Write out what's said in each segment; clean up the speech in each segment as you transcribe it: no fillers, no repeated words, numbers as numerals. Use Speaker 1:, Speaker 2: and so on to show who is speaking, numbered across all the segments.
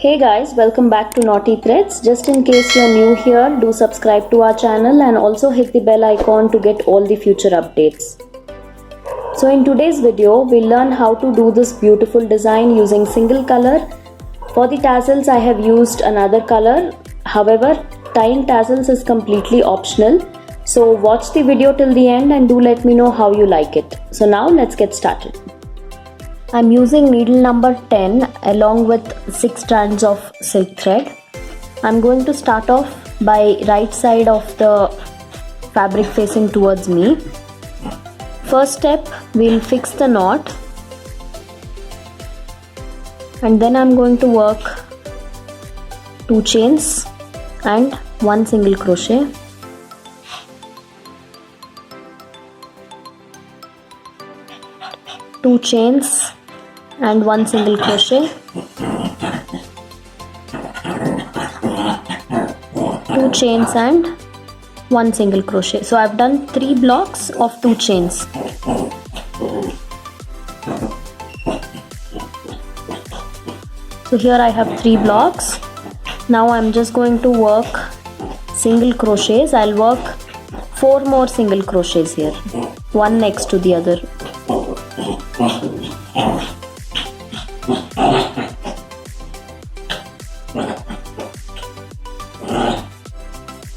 Speaker 1: Hey guys, welcome back to Naughty Threads. Just in case you're new here, do subscribe to our channel and also hit the bell icon to get all the future updates. So in today's video, we'll learn how to do this beautiful design using single color. For the tassels, I have used another color. However, tying tassels is completely optional. So watch the video till the end and do let me know how you like it. So now let's get started. I'm using needle number 10 along with 6 strands of silk thread. I'm going to start off by right side of the fabric facing towards me. First step, we'll fix the knot, and then I'm going to work 2 chains and 1 single crochet. Two chains and 1 single crochet, 2 chains and 1 single crochet. So I've done 3 blocks of 2 chains. So here I have 3 blocks. Now I'm just going to work single crochets. I'll work 4 more single crochets here, one next to the other.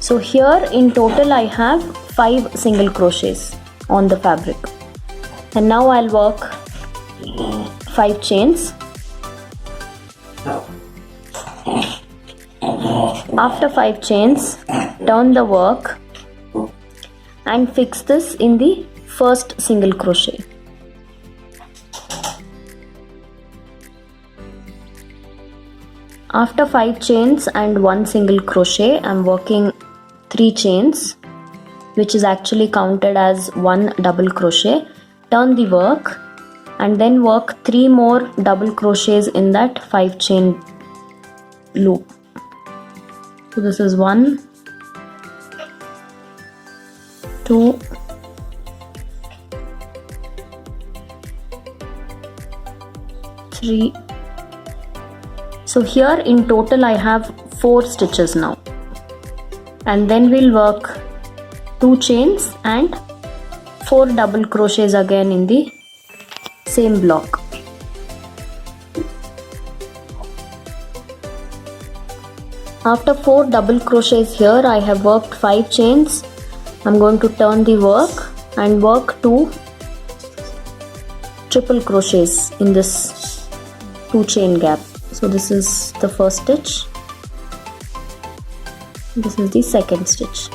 Speaker 1: So here in total I have 5 single crochets on the fabric, and now I'll work 5 chains. After 5 chains, turn the work and fix this in the first single crochet. After 5 chains and 1 single crochet, I'm working 3 chains, which is actually counted as 1 double crochet. Turn the work and then work 3 more double crochets in that 5 chain loop. So this is 1, 2, 3. So here in total I have 4 stitches now, and then we'll work 2 chains and 4 double crochets again in the same block. After 4 double crochets here, I have worked 5 chains. I'm going to turn the work and work 2 triple crochets in this 2 chain gap. So this is the first stitch, this is the second stitch.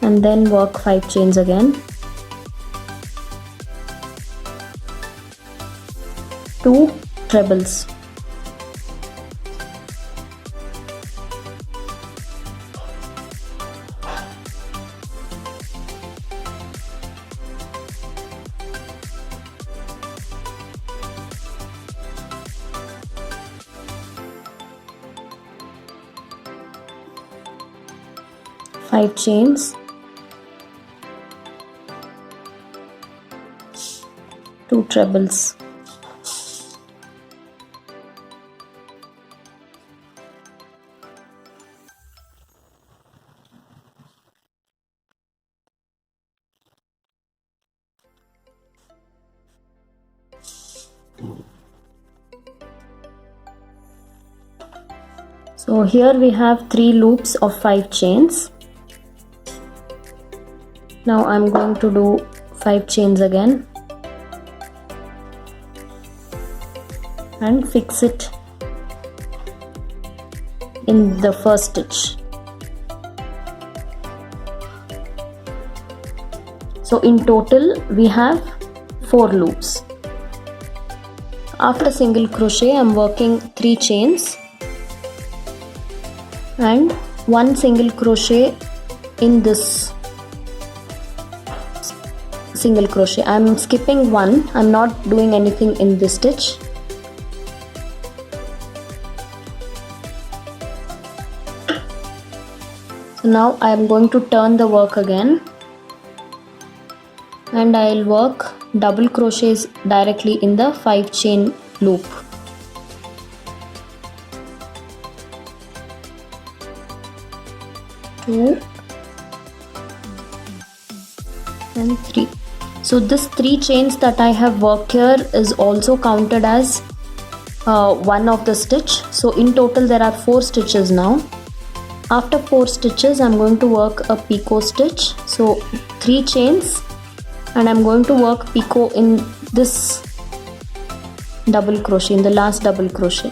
Speaker 1: And then work 5 chains again, 2 trebles. Five chains, 2 trebles. So here we have 3 loops of 5 chains. Now I'm going to do 5 chains again and fix it in the first stitch. So in total we have 4 loops. After single crochet, I'm working 3 chains and 1 single crochet in this single crochet. I'm skipping 1, I'm not doing anything in this stitch. So now I am going to turn the work again and I'll work double crochets directly in the 5 chain loop. Two and 3. So this 3 chains that I have worked here is also counted as one of the stitch. So in total there are 4 stitches now. After 4 stitches I'm going to work a picot stitch. So 3 chains, and I'm going to work picot in this double crochet, in the last double crochet.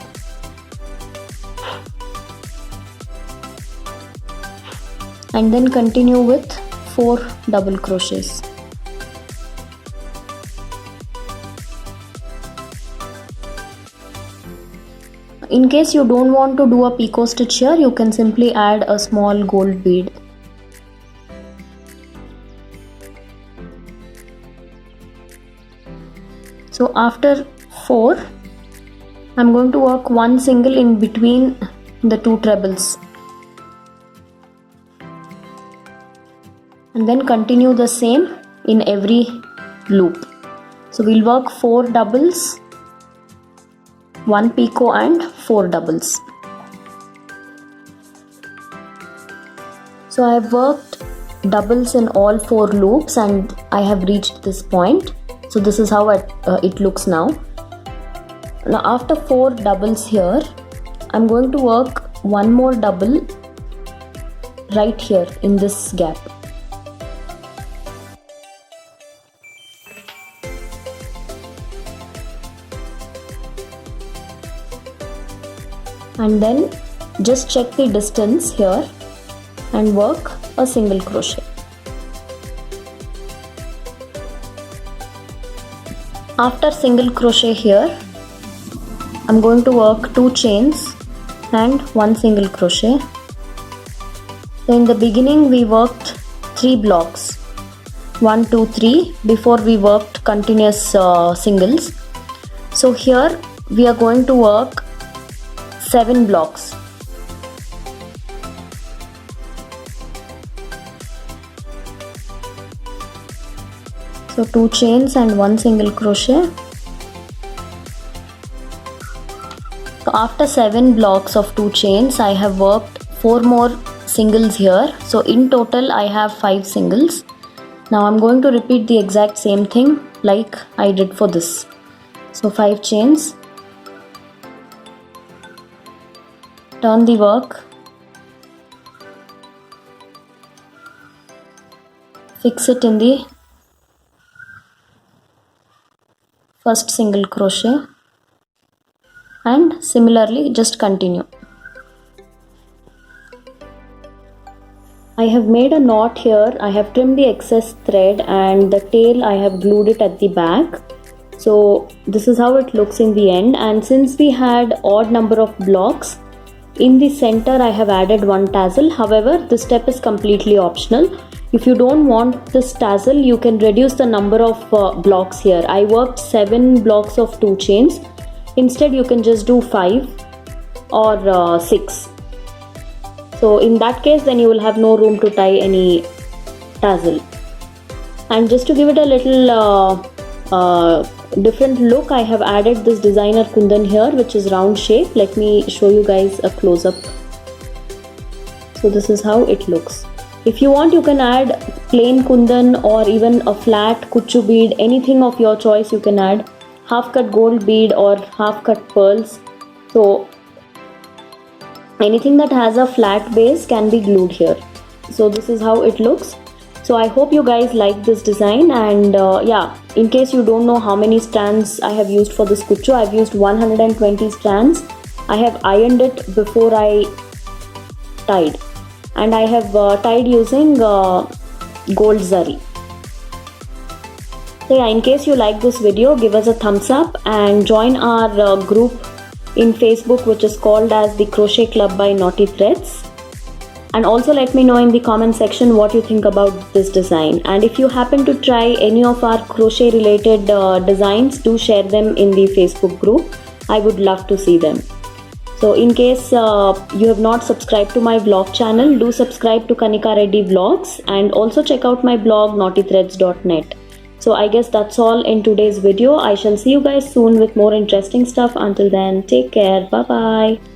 Speaker 1: And then continue with 4 double crochets. In case you don't want to do a picot stitch here, you can simply add a small gold bead. So after 4, I'm going to work one single in between the 2 trebles. And then continue the same in every loop. So we'll work 4 doubles, 1 picot and 4 doubles. So I have worked doubles in all 4 loops and I have reached this point. So this is how it looks now. Now after 4 doubles here, I'm going to work one more double right here in this gap. And then just check the distance here and work a single crochet. After single crochet here, I'm going to work 2 chains and 1 single crochet. So in the beginning we worked 3 blocks, 1, 2, 3, before we worked continuous singles. So here we are going to work 7 blocks. So 2 chains and 1 single crochet. So after 7 blocks of 2 chains, I have worked 4 more singles here. So in total I have 5 singles. Now I'm going to repeat the exact same thing like I did for this. So 5 chains. Turn the work, fix it in the first single crochet, and similarly just continue. I have made a knot here. I have trimmed the excess thread and the tail I have glued it at the back. So this is how it looks in the end, and since we had odd number of blocks, in the center I have added 1 tassel. However, this step is completely optional. If you don't want this tassel, you can reduce the number of blocks here. I worked 7 blocks of 2 chains. Instead you can just do 5 or 6. So in that case then you will have no room to tie any tassel. And just to give it a little different look, I have added this designer kundan here, which is round shape. Let me show you guys a close-up. So this is how it looks. If you want, you can add plain kundan or even a flat kuchu bead, anything of your choice you can add. Half cut gold bead or half cut pearls. So anything that has a flat base can be glued here. So this is how it looks. So I hope you guys like this design, and yeah, in case you don't know how many strands I have used for this kuchu, I've used 120 strands. I have ironed it before I tied, and I have tied using gold zari. So yeah, in case you like this video, give us a thumbs up and join our group in Facebook, which is called as the Crochet Club by Knotty Threads. And also let me know in the comment section what you think about this design. And if you happen to try any of our crochet related designs, do share them in the Facebook group. I would love to see them. So in case you have not subscribed to my vlog channel, do subscribe to Kanika Reddy Vlogs, and also check out my blog knottythreads.net. So I guess that's all in today's video. I shall see you guys soon with more interesting stuff. Until then, take care. Bye bye.